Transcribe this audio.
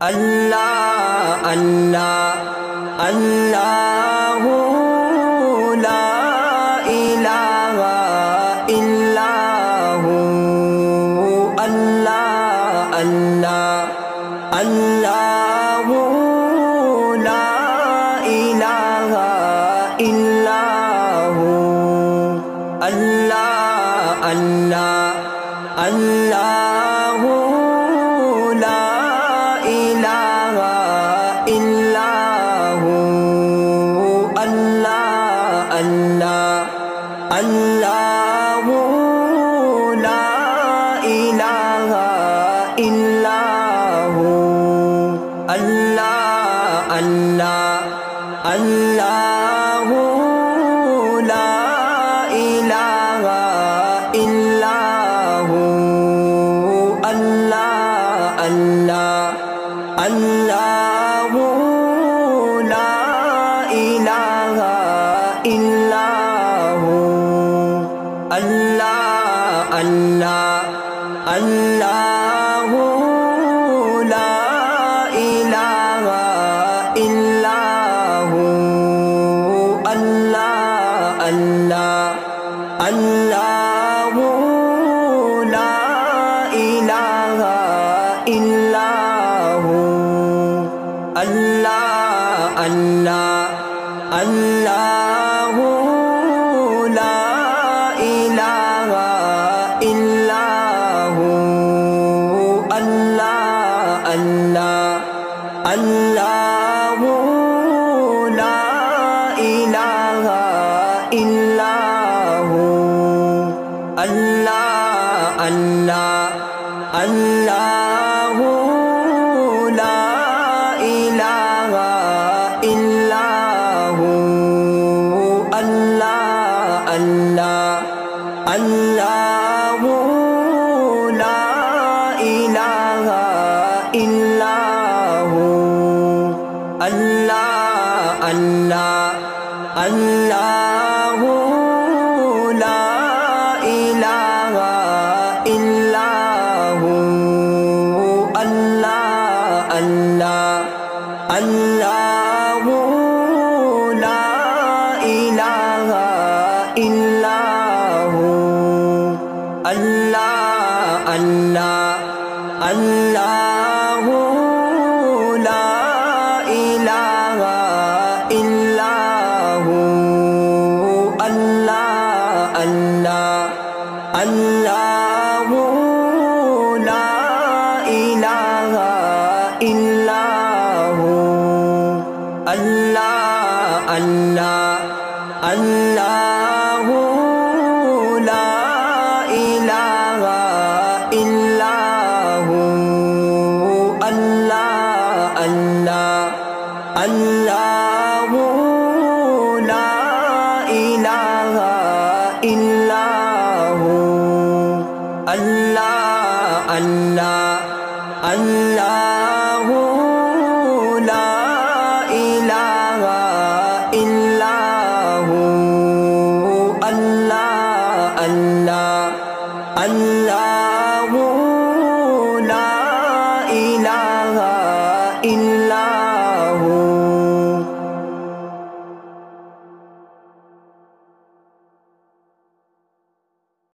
اللہ اللہ اللہ لا الہ الا ہو، اللہ اللہ اللہ لا الہ الا ہو، اللہ اللہ اللہ لا الہ الا ہو، اللہ اللہ اللہ لا الہ الا ہو، اللہ اللہ اللہ لا الہ الا ہو، اللہ اللہ اللہ لا الہ الا ہو، اللہ اللہ اللہ لا الہ الا ہو، اللہ اللہ اللہ لا الہ الا ہو، اللہ اللہ اللہ لا الہ الا ہو، اللہ اللہ اللہ لا الہ الا ہو، اللہ اللہ اللہ لا الہ الا ہو، اللہ اللہ اللہ لا الہ الا ہو، اللہ اللہ اللہ لا الہ الا ہو، اللہ اللہ اللہ لا الہ الا ہو، اللہ اللہ اللہ لا الہ الا ہو، اللہ اللہ اللہ لا الہ الا ہو، اللہ اللہ اللہ لا الہ الا ہو، اللہ اللہ اللہ لا الہ الا ہو، اللہ اللہ اللہ لا الہ الا ہو، اللہ اللہ اللہ